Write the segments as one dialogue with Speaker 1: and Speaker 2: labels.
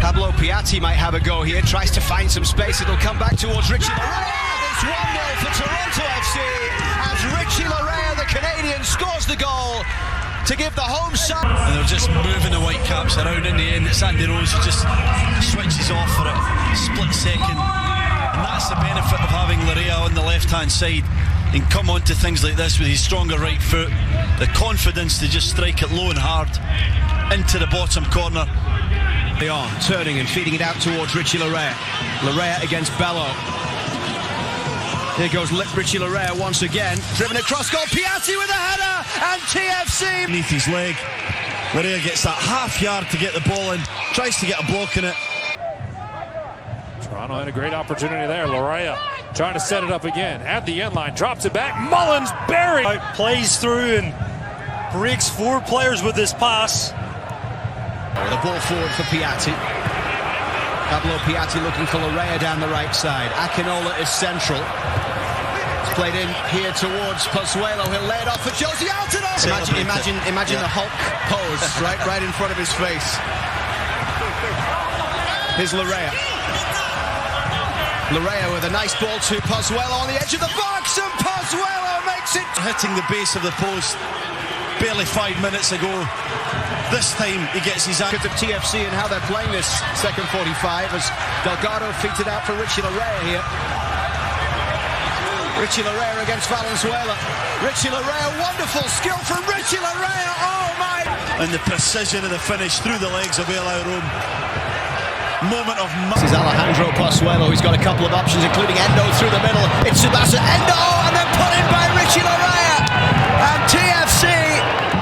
Speaker 1: Pablo Piatti might have a go here, tries to find some space. It'll come back towards Richie Laryea. It's 1-0 for Toronto FC as Richie Laryea, the Canadian, scores the goal to give the home side.
Speaker 2: And they're just moving the Whitecaps around in the end. It's Andy Rose who just switches off for a split second. And that's the benefit of having Laryea on the left-hand side and come on to things like this with his stronger right foot. The confidence to just strike it low and hard into the bottom corner.
Speaker 1: They are turning and feeding it out towards Richie Laryea. Laryea against Bello. Here goes Richie Laryea once again. Driven across goal. Piatti with a header. And TFC.
Speaker 2: Beneath his leg. Laryea gets that half yard to get the ball in. Tries to get a block in it.
Speaker 3: Toronto had a great opportunity there. Laryea trying to set it up again. At the end line. Drops it back. Mullins buried.
Speaker 4: Plays through and breaks 4 players with this pass.
Speaker 1: The ball forward for Piatti. Pablo Piatti looking for Laryea down the right side. Akinola is central. It's played in here towards Pozuelo. He'll lay it off for Josie Altidore. Imagine the Hulk pose right in front of his face. Here's Laryea. Laryea with a nice ball to Pozuelo on the edge of the box, and Pozuelo makes it.
Speaker 2: Hitting the base of the post barely 5 minutes ago. This time he gets his
Speaker 1: Look at the TFC and how they're playing this second 45 as Delgado feeds it out for Richie Laryea here. Richie Laryea against Valenzuela. Richie Laryea, wonderful skill from Richie Laryea. Oh my!
Speaker 2: And the precision of the finish through the legs of Eli Rome. Moment of...
Speaker 1: This is Alejandro Pozuelo. He's got a couple of options, including Endo through the middle. It's Subasa Endo, and then put in by Richie Laryea. And TFC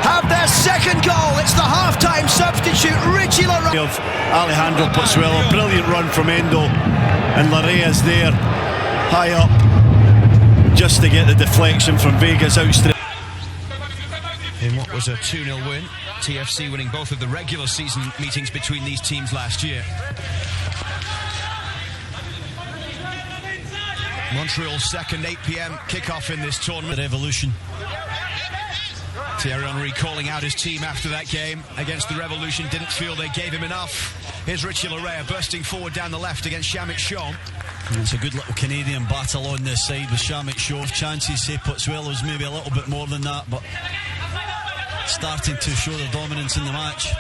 Speaker 1: have their second goal. It's the half-time substitute, Richie Laryea.
Speaker 2: Of Alejandro Pozuelo, brilliant run from Endo, and Larrea's there, high up, just to get the deflection from Vega's outstretched.
Speaker 1: In what was a 2-0 win, TFC winning both of the regular season meetings between these teams last year. Montreal's second 8 p.m. kickoff in this tournament.
Speaker 2: Revolution.
Speaker 1: Thierry Henry calling out his team after that game against the Revolution. Didn't feel they gave him enough. Here's Richie Laryea bursting forward down the left against Shamit Shom.
Speaker 2: It's a good little Canadian battle on this side with Shamit Shom. Chances, say Pozuelo's maybe a little bit more than that, but starting to show their dominance in the match.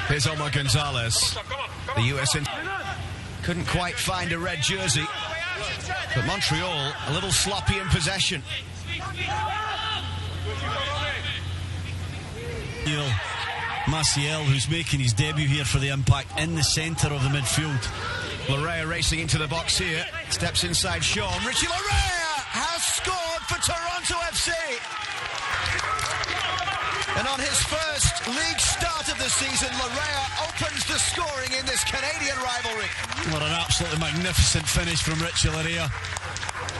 Speaker 1: Here's Omar Gonzalez. The US couldn't quite find a red jersey, but Montreal a little sloppy in possession.
Speaker 2: Maciel, who's making his debut here for the Impact, in the centre of the midfield.
Speaker 1: Laryea racing into the box here, steps inside Shom. Richie Laryea has scored for Toronto FC. And on his first league start of the season, Laryea opens the scoring in this Canadian rivalry.
Speaker 2: What an absolutely magnificent finish from Richie Laryea.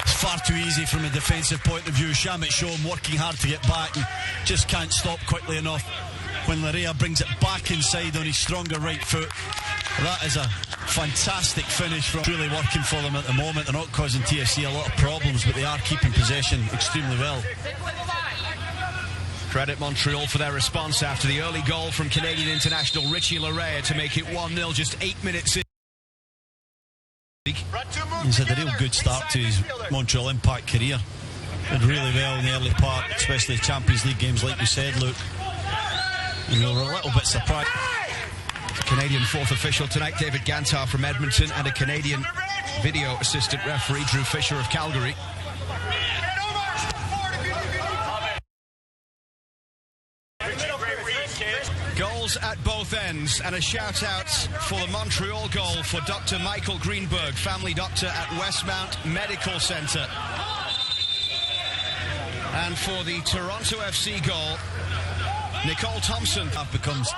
Speaker 2: It's far too easy from a defensive point of view. Shamit Shom working hard to get back and just can't stop quickly enough. When Laryea brings it back inside on his stronger right foot, that is a fantastic finish from really working for them at the moment. They're not causing TFC a lot of problems, but they are keeping possession extremely well.
Speaker 1: Credit Montreal for their response after the early goal from Canadian international Richie Laryea to make it 1-0 just 8 minutes in.
Speaker 2: He's had a real good start to his Montreal Impact career. Did really well in the early part, especially Champions League games, like you said, Luke. And we were a little bit surprised. The Canadian fourth official tonight, David Gantar from Edmonton, and a Canadian video assistant referee, Drew Fisher of Calgary. Goals at both ends, and a shout out for the Montreal goal for Dr. Michael Greenberg, family doctor at Westmount Medical Centre. And for the Toronto FC goal, Nicole Thompson. That becomes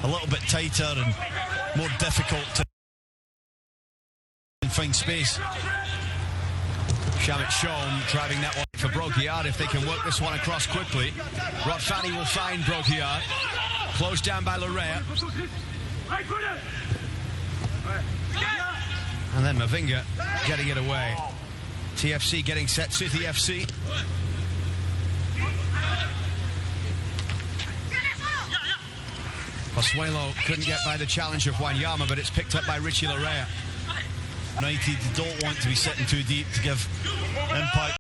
Speaker 2: a little bit tighter and more difficult to find space.
Speaker 1: Shamit Shom driving that one for Broguillard if they can work this one across quickly. Rod Fanny will find Broguillard. Closed down by Laryea. And then Mavinga getting it away. TFC getting set, City FC. Pozuelo couldn't get by the challenge of Wanyama, but it's picked up by Richie Laryea.
Speaker 2: United don't want to be sitting too deep to give impact.